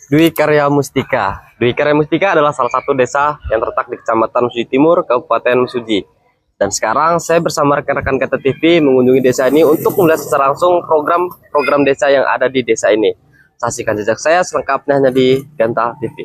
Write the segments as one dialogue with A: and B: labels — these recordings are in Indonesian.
A: Dwi Karya Mustika. Dwi Karya Mustika adalah salah satu desa yang terletak di Kecamatan Mesuji Timur, Kabupaten Mesuji. Dan sekarang saya bersama rekan-rekan Ganta TV mengunjungi desa ini untuk melihat secara langsung program-program desa yang ada di desa ini. Saksikan jejak saya selengkapnya hanya di Ganta TV.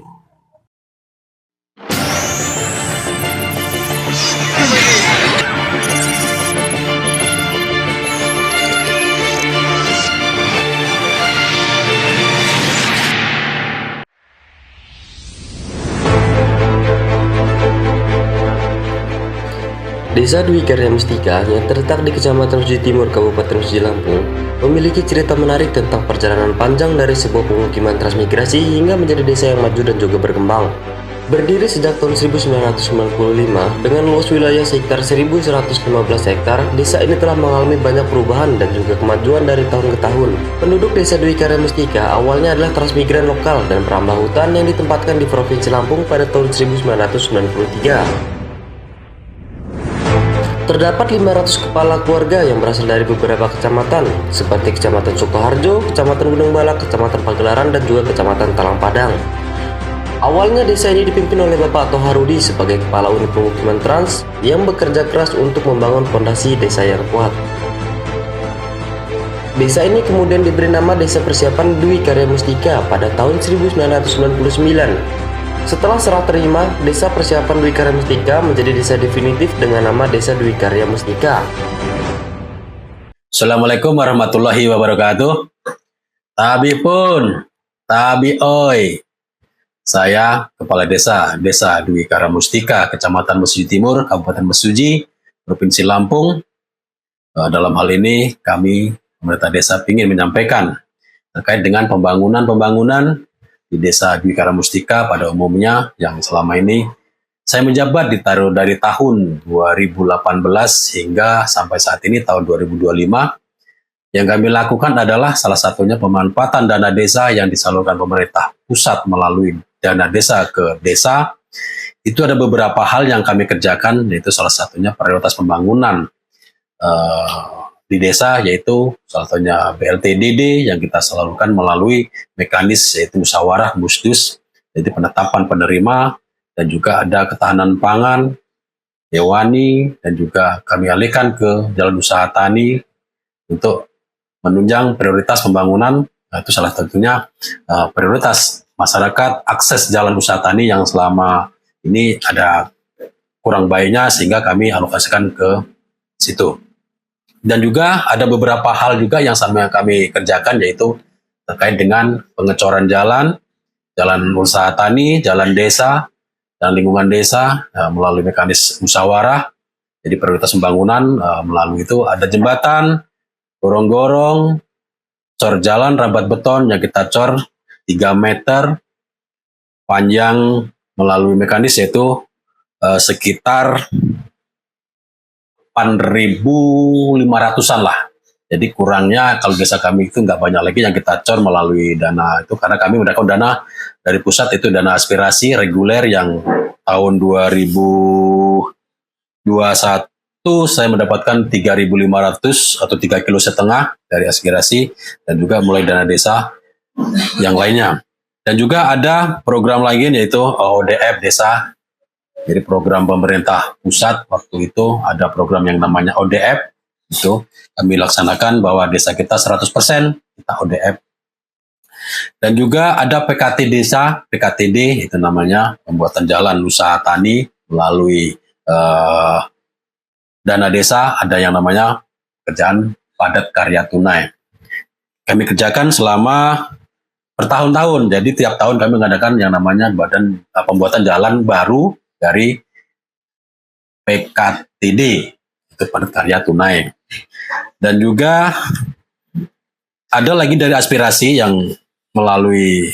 A: Desa Dwi Karya Mustika yang terletak di Kecamatan Mesuji Timur, Kabupaten Mesuji, Lampung, memiliki cerita menarik tentang perjalanan panjang dari sebuah pemukiman transmigrasi hingga menjadi desa yang maju dan juga berkembang. Berdiri sejak tahun 1995 dengan luas wilayah sekitar 1.115 hektar, desa ini telah mengalami banyak perubahan dan juga kemajuan dari tahun ke tahun. Penduduk desa Dwi Karya Mustika awalnya adalah transmigran lokal dan perambah hutan yang ditempatkan di Provinsi Lampung pada tahun 1993. Terdapat 500 kepala keluarga yang berasal dari beberapa kecamatan, seperti Kecamatan Sukoharjo, Kecamatan Gunung Balak, Kecamatan Pagelaran, dan juga Kecamatan Talang Padang. Awalnya desa ini dipimpin oleh Bapak Toharudi sebagai kepala unit pemukiman trans yang bekerja keras untuk membangun fondasi desa yang kuat. Desa ini kemudian diberi nama Desa Persiapan Dwi Karya Mustika pada tahun 1999. Setelah serah terima, Desa Persiapan Dwi Karya Mustika menjadi desa definitif dengan nama Desa Dwi Karya Mustika.
B: Assalamualaikum warahmatullahi wabarakatuh. Tabi pun, tabi oi. Saya Kepala Desa Dwi Karya Mustika, Kecamatan Mesuji Timur, Kabupaten Mesuji, Provinsi Lampung. Dalam hal ini kami pemerintah desa ingin menyampaikan terkait dengan pembangunan di Desa Dwi Karya Mustika pada umumnya yang selama ini saya menjabat dari tahun 2018 hingga sampai saat ini tahun 2025. Yang kami lakukan adalah salah satunya pemanfaatan dana desa yang disalurkan pemerintah pusat melalui dana desa ke desa. Itu ada beberapa hal yang kami kerjakan, yaitu salah satunya prioritas pembangunan di desa, yaitu salah satunya BLTDD yang kita salurkan melalui mekanis yaitu musyawarah musdus, yaitu penetapan penerima, dan juga ada ketahanan pangan, hewani, dan juga kami alihkan ke jalan usaha tani untuk menunjang prioritas pembangunan. Itu salah satunya prioritas masyarakat akses jalan usaha tani yang selama ini ada kurang baiknya, sehingga kami alokasikan ke situ. Dan juga ada beberapa hal juga yang sama kami kerjakan, yaitu terkait dengan pengecoran jalan usaha tani, jalan desa, dan lingkungan desa melalui mekanis musyawarah. Jadi prioritas pembangunan melalui itu ada jembatan, gorong-gorong, cor jalan rambat beton yang kita cor 3 meter panjang melalui mekanis, yaitu sekitar 8.500-an lah. Jadi kurangnya kalau desa kami itu nggak banyak lagi yang kita cor melalui dana itu, karena kami mendapatkan dana dari pusat, itu dana aspirasi reguler yang tahun 2021 saya mendapatkan 3.500 atau 3,5 kilo dari aspirasi, dan juga mulai dana desa yang lainnya. Dan juga ada program lagi yaitu ODF desa. Jadi program pemerintah pusat waktu itu ada program yang namanya ODF, itu kami laksanakan bahwa desa kita 100% kita ODF. Dan juga ada PKT desa, PKTD itu namanya pembuatan jalan usaha tani melalui dana desa, ada yang namanya kerjaan padat karya tunai. Kami kerjakan selama bertahun-tahun, jadi tiap tahun kami mengadakan yang namanya pembuatan jalan baru dari PKTD, itu padat karya tunai. Dan juga ada lagi dari aspirasi yang melalui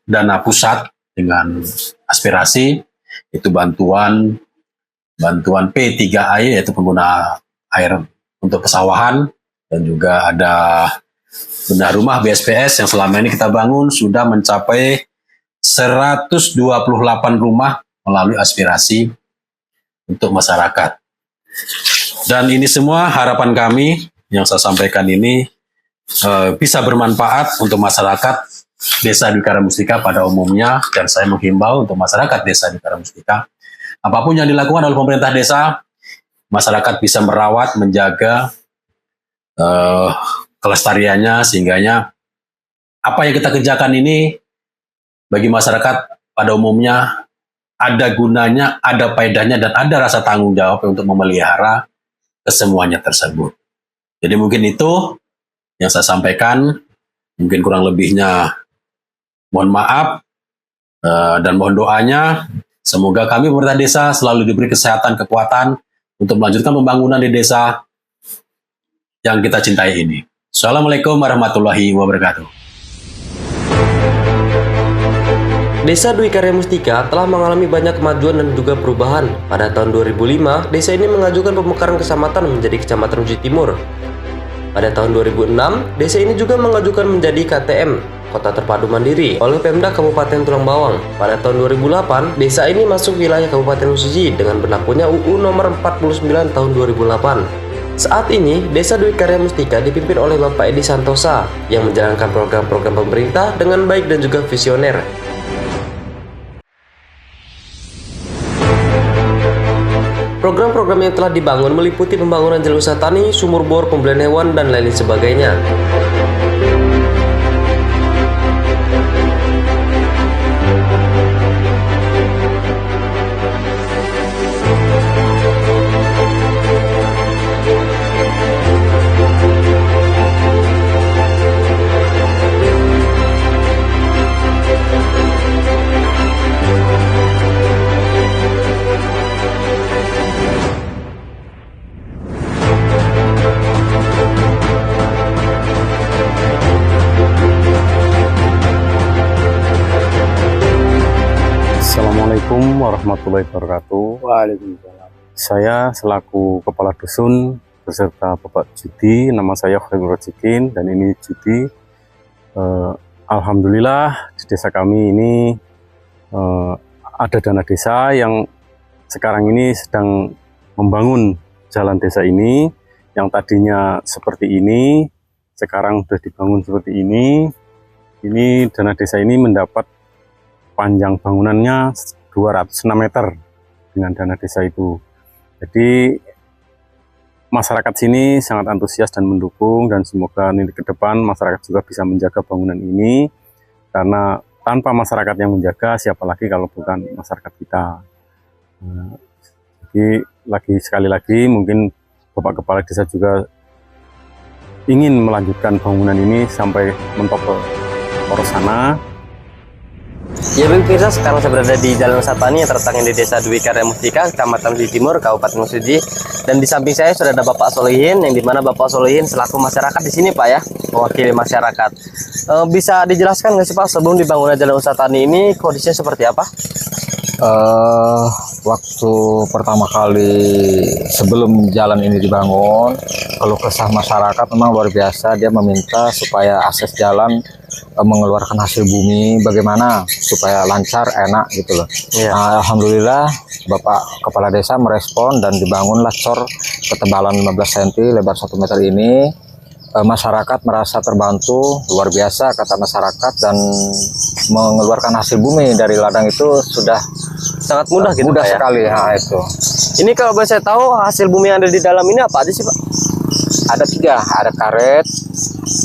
B: dana pusat dengan aspirasi, itu bantuan P3A, yaitu pengguna air untuk pesawahan, dan juga ada bedah rumah BSPS yang selama ini kita bangun sudah mencapai 128 rumah melalui aspirasi untuk masyarakat. Dan ini semua harapan kami yang saya sampaikan ini bisa bermanfaat untuk masyarakat Desa Dwi Karamustika pada umumnya, dan saya menghimbau untuk masyarakat Desa Dwi Karamustika, apapun yang dilakukan oleh pemerintah desa, masyarakat bisa merawat, menjaga kelestariannya, sehingganya apa yang kita kerjakan ini bagi masyarakat pada umumnya ada gunanya, ada faedahnya, dan ada rasa tanggung jawab untuk memelihara kesemuanya tersebut. Jadi mungkin itu yang saya sampaikan, mungkin kurang lebihnya mohon maaf dan mohon doanya. Semoga kami pemerintah desa selalu diberi kesehatan, kekuatan untuk melanjutkan pembangunan di desa yang kita cintai ini. Assalamualaikum warahmatullahi wabarakatuh.
A: Desa Dwi Karamustika telah mengalami banyak kemajuan dan juga perubahan. Pada tahun 2005, desa ini mengajukan pemekaran kecamatan menjadi Kecamatan Uji Timur. Pada tahun 2006, desa ini juga mengajukan menjadi KTM, Kota Terpadu Mandiri, oleh Pemda Kabupaten Tulang Bawang. Pada tahun 2008, desa ini masuk wilayah Kabupaten Usiji dengan berlakunya UU Nomor 49 Tahun 2008. Saat ini, Desa Dwi Karamustika dipimpin oleh Bapak Edi Santosa yang menjalankan program-program pemerintah dengan baik dan juga visioner. Program-program yang telah dibangun meliputi pembangunan jalur usaha tani, sumur bor, pembelian hewan, dan lain sebagainya.
C: Assalamualaikum warahmatullahi wabarakatuh.
D: Waalaikumsalam.
C: Saya selaku Kepala Dusun beserta Bapak Judi, nama saya Khairul Rojikin, dan ini Judi. Alhamdulillah di desa kami ini ada dana desa yang sekarang ini sedang membangun jalan desa ini, yang tadinya seperti ini, sekarang sudah dibangun seperti ini. Ini dana desa ini mendapat panjang bangunannya 206 meter dengan dana desa itu. Jadi masyarakat sini sangat antusias dan mendukung, dan semoga nanti ke depan masyarakat juga bisa menjaga bangunan ini, karena tanpa masyarakat yang menjaga, siapa lagi kalau bukan masyarakat kita. Jadi sekali lagi mungkin Bapak Kepala Desa juga ingin melanjutkan bangunan ini sampai mentok ke poros sana.
A: Ya pemirsa, sekarang saya berada di Jalan Usaha Tani yang terletak di Desa Dwi Karamustika, Kecamatan Uji Timur, Kabupaten Usiji. Dan di samping saya sudah ada Bapak Solihin, yang dimana Bapak Solihin selaku masyarakat di sini Pak ya, mewakili masyarakat. Bisa dijelaskan nggak sih Pak, sebelum dibangunnya Jalan Usaha Tani ini kondisinya seperti apa?
D: Waktu pertama kali sebelum jalan ini dibangun, kalau kesah masyarakat memang luar biasa. Dia meminta supaya akses jalan mengeluarkan hasil bumi, bagaimana supaya lancar, enak gitu loh.
A: Iya.
D: Alhamdulillah Bapak Kepala Desa merespon dan dibangunlah cor ketebalan 15 cm, lebar 1 meter ini. Masyarakat merasa terbantu, luar biasa kata masyarakat, dan mengeluarkan hasil bumi dari ladang itu sudah
A: Sangat mudah gitu
D: mudah
A: Pak ya?
D: sekali. Nah, itu
A: Ini kalau boleh saya tahu, hasil bumi yang ada di dalam ini apa aja sih Pak?
D: ada 3, ada karet,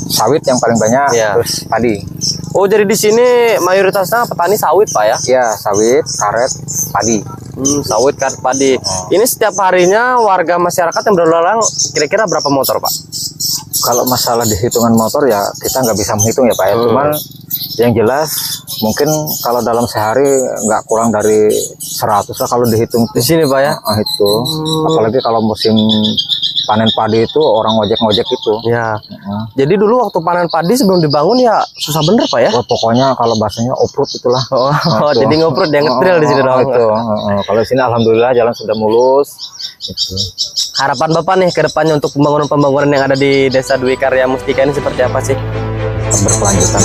D: sawit yang paling banyak,
A: Iya.
D: terus padi.
A: Oh, jadi di sini mayoritasnya petani sawit Pak ya?
D: Ya, sawit, karet, padi.
A: Sawit, karet, padi. Ini setiap harinya warga masyarakat yang berlalu lalang kira-kira berapa motor Pak?
D: Kalau masalah dihitungan motor ya kita nggak bisa menghitung ya Pak ya. Cuman yang jelas mungkin kalau dalam sehari nggak kurang dari 100 lah kalau dihitung
A: Di sini Pak ya?
D: itu. Apalagi kalau musim panen padi itu orang ngojek-ngojek itu.
A: Ya. Jadi dulu waktu panen padi sebelum dibangun ya susah bener Pak ya?
D: Wah, pokoknya kalau bahasanya off-road itulah.
A: Oh,
D: Itu.
A: jadi ngoprot dia ngetril di sini dong.
D: Itu. Kalau di sini alhamdulillah jalan sudah mulus. Itu.
A: Harapan Bapak nih ke depannya untuk pembangunan-pembangunan yang ada di Desa Dwi Karamustika ini seperti apa sih?
D: Berkelanjutan.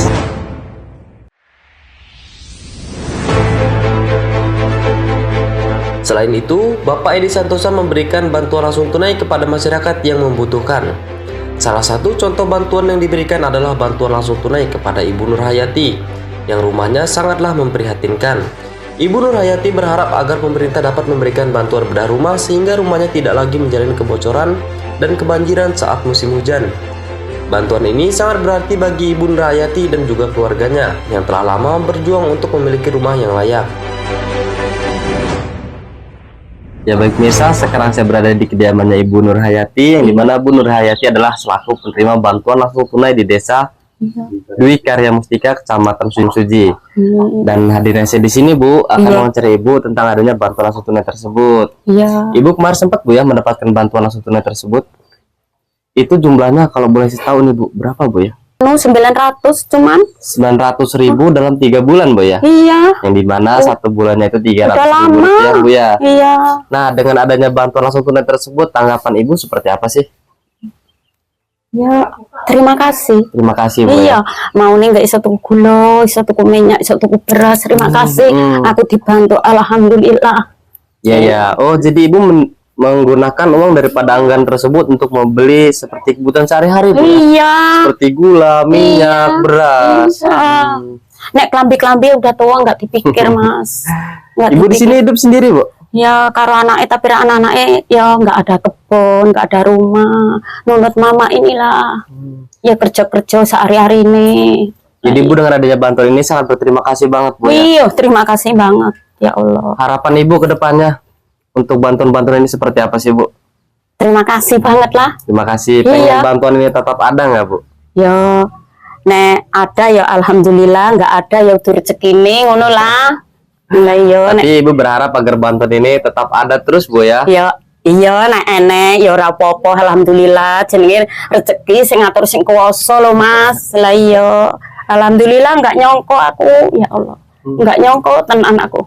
A: Selain itu, Bapak Edi Santosa memberikan bantuan langsung tunai kepada masyarakat yang membutuhkan. Salah satu contoh bantuan yang diberikan adalah bantuan langsung tunai kepada Ibu Nur Hayati, yang rumahnya sangatlah memprihatinkan. Ibu Nur Hayati berharap agar pemerintah dapat memberikan bantuan bedah rumah sehingga rumahnya tidak lagi menjalani kebocoran dan kebanjiran saat musim hujan. Bantuan ini sangat berarti bagi Ibu Nur Hayati dan juga keluarganya yang telah lama berjuang untuk memiliki rumah yang layak. Ya baik pemirsa, sekarang saya berada di kediamannya Ibu Nur Hayati, yang dimana Bu Nur Hayati adalah selaku penerima bantuan langsung tunai di desa Dwi Karya Mustika, Kecamatan Sujung Suji. Dan hadirnya saya di sini Bu akan mewawancara Ibu tentang adanya bantuan langsung tunai tersebut. Ibu kemarin sempat Bu ya mendapatkan bantuan langsung tunai tersebut. Itu jumlahnya kalau boleh saya tahu nih Bu, berapa Bu ya?
E: 900 cuman
A: 900.000 dalam 3 bulan Bu ya?
E: iya
A: Yang dimana satu bulannya itu 300.000
E: udah lama
A: rupiah Bu ya?
E: iya
A: Nah, dengan adanya bantuan langsung tunai tersebut, tanggapan Ibu seperti apa sih?
E: ya terima kasih.
A: Terima kasih Bu
E: Iya,
A: ya.
E: mau nih nggak bisa tuku gula, bisa tuku minyak, bisa tuku beras. Terima kasih, aku dibantu. Alhamdulillah.
A: Ya ya. Oh, jadi Ibu menggunakan uang daripada anggaran tersebut untuk membeli seperti kebutuhan sehari-hari Bu ya?
E: Iya.
A: Seperti gula, minyak, beras.
E: Iya. Nek kelambi-kelambi udah tua nggak dipikir Mas. Nggak
A: Ibu di
E: dipikir.
A: sini hidup sendiri Bu?
E: Ya karo anaknya, tapi anak-anaknya ya nggak ada kebun, nggak ada rumah. Nunut mama inilah. Ya kerja-kerja sehari-hari ini.
A: Jadi Bu dengan adanya bantuan ini sangat berterima kasih banget Bu ya.
E: Iya, terima kasih banget. Ya Allah.
A: Harapan Ibu ke depannya untuk bantuan-bantuan ini seperti apa sih Bu?
E: Terima kasih banget lah.
A: Terima kasih. Pengen
E: Iya.
A: bantuan ini tetap ada nggak Bu?
E: Ya, nek ada ya alhamdulillah, nggak ada ya udah rezeki nih, ngono lah. Nah, iya, nek
A: Tapi Ibu berharap agar bantuan ini tetap ada terus Bu ya?
E: ya iya nek enek ya ora apa-apa, alhamdulillah jenenge rezeki sing ngatur sing kuwasa lho Mas. Lah iya, alhamdulillah nggak nyongko aku, ya Allah. Nggak nyongko tenan aku.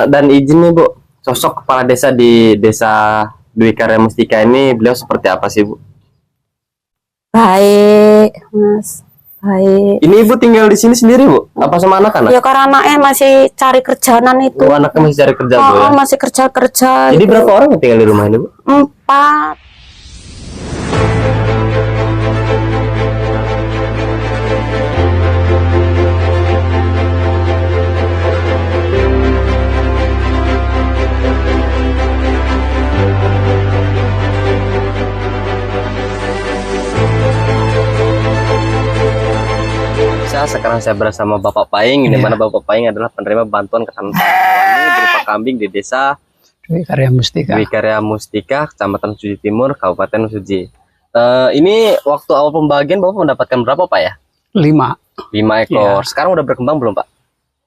A: Dan izin nih Bu, sosok kepala desa di desa Dwi Karya Mustika ini beliau seperti apa sih Bu?
E: Baik, Mas. Baik.
A: Ini Ibu tinggal di sini sendiri Bu? Apa sama anak-anak?
E: Ya karena anaknya masih cari kerjaan itu.
A: Oh, anaknya masih cari kerja Bu ya?
E: masih kerja-kerja.
A: Jadi
E: gitu.
A: berapa orang yang tinggal di rumah ini Bu?
E: 4.
A: Sekarang saya bersama Bapak Paing, di mana Bapak Paing adalah penerima bantuan ketahanan hewani berupa kambing di desa
F: Dwi Karya Mustika.
A: Dwi Karya Mustika, Kecamatan Suji Timur, Kabupaten Suji. Ini waktu awal pembagian Bapak mendapatkan berapa Pak ya?
F: 5.
A: 5 ekor. Sekarang udah berkembang belum Pak?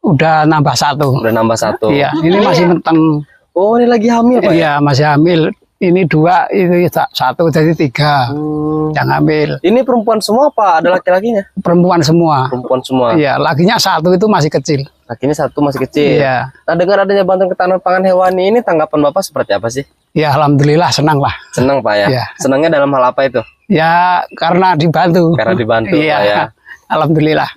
F: Udah nambah 1.
A: Udah nambah 1.
F: Iya, ini masih menteng.
A: Oh, ini lagi hamil Pak ya?
F: Iya, masih hamil. Ini 2, ini 1 jadi 3 yang hamil.
A: Ini perempuan semua apa ada laki-lakinya?
F: Perempuan semua.
A: Perempuan semua.
F: Iya, lakinya 1 itu masih kecil.
A: Lakinya 1 masih kecil.
F: Iya.
A: Nah, dengan adanya bantuan ketahanan pangan hewani ini tanggapan Bapak seperti apa sih?
F: Ya alhamdulillah senang lah.
A: Senang Pak ya?
F: Iya.
A: Senangnya dalam hal apa itu?
F: Ya karena dibantu.
A: Karena dibantu
F: Iya.
A: Pak ya.
F: Alhamdulillah.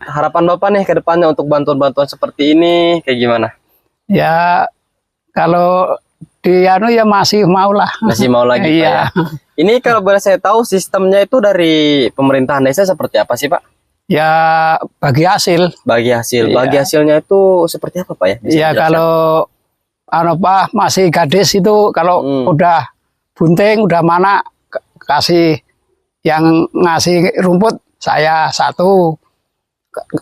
A: Harapan Bapak nih ke depannya untuk bantuan-bantuan seperti ini kayak gimana?
F: Ya kalau di anu ya masih mau lah.
A: Masih mau lagi Pak ya?
F: Iya.
A: Ini kalau boleh saya tahu sistemnya itu dari pemerintahan desa seperti apa sih Pak?
F: Ya bagi hasil.
A: Bagi hasil.
F: Iya.
A: Bagi hasilnya itu seperti apa Pak ya? Bisa
F: Ya
A: dijelaskan?
F: kalau anu Pak masih gadis itu kalau udah bunting udah mana kasih yang ngasih rumput saya 1,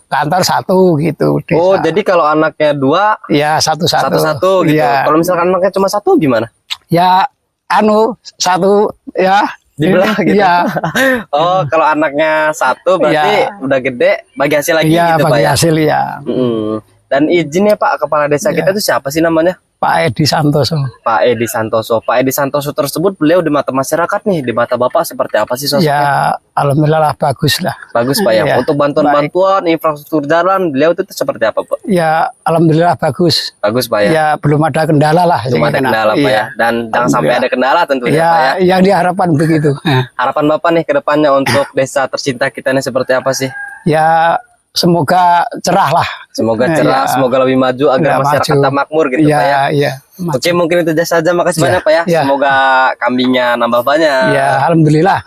F: kantor 1 gitu.
A: Oh,
F: desa.
A: jadi kalau anaknya 2
F: ya satu-satu
A: gitu.
F: Iya.
A: Kalau misalkan anaknya cuma 1 gimana?
F: Ya anu 1 ya
A: Dibelah gitu.
F: Iya.
A: Oh, kalau anaknya 1 berarti
F: Iya.
A: udah gede bagi hasil lagi
F: Iya
A: gitu Pak
F: bagi
A: ya.
F: hasil ya.
A: Dan izin ya Pak, kepala desa kita itu siapa sih namanya?
F: Pak Edi Santoso.
A: Pak Edi Santoso. Pak Edi Santoso tersebut beliau di mata masyarakat nih, di mata Bapak seperti apa sih sosoknya?
F: Ya alhamdulillah lah, bagus lah.
A: Bagus Pak ya.
F: Iya.
A: Untuk bantuan-bantuan infrastruktur jalan, beliau itu seperti apa Pak?
F: Ya alhamdulillah bagus.
A: Bagus Pak ya.
F: Ya belum ada kendala lah.
A: Belum ada kendala Pak
F: Iya.
A: ya. Dan jangan sampai ada kendala tentunya
F: Ya,
A: Pak ya.
F: yang diharapkan begitu.
A: Harapan Bapak nih ke depannya untuk desa tercinta kita ini seperti apa sih?
F: Ya semoga cerah lah.
A: Semoga cerah,
F: Iya.
A: semoga lebih maju agar
F: Ya,
A: masyarakat
F: maju.
A: kita makmur gitu
F: Iya,
A: Pak ya.
F: iya.
A: Oke, mungkin itu saja. Makasih
F: Ya,
A: banyak Pak ya.
F: ya.
A: Semoga kambingnya nambah banyak.
F: Ya, alhamdulillah.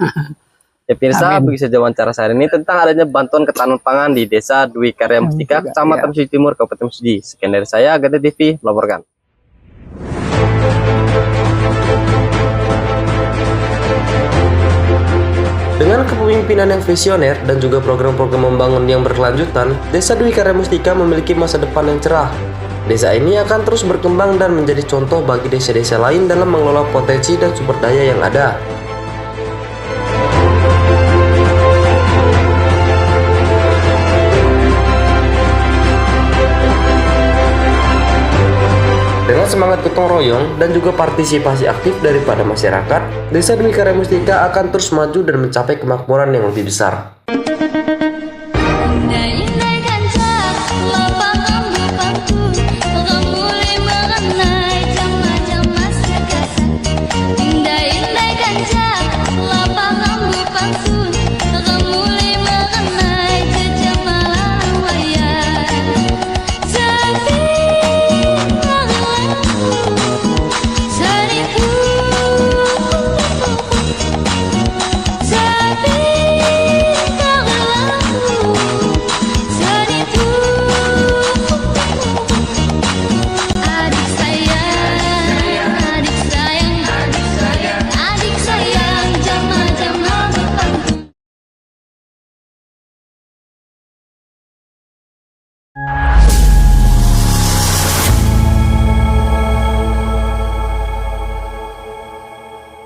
A: Ya Pirsa,
F: Amin.
A: begitu saja wawancara saya ini tentang adanya bantuan ketahanan pangan di Desa Dwi Karya Mustika, Kecamatan Mesidi Timur, Kabupaten Mesidi. Sekian dari saya, Agate TV melaporkan. Dengan kepemimpinan yang visioner dan juga program-program membangun yang berkelanjutan, Desa Dwi Karya Mustika memiliki masa depan yang cerah. Desa ini akan terus berkembang dan menjadi contoh bagi desa-desa lain dalam mengelola potensi dan sumber daya yang ada. Dengan semangat gotong royong dan juga partisipasi aktif daripada masyarakat, Desa Dwi Karya Mustika akan terus maju dan mencapai kemakmuran yang lebih besar.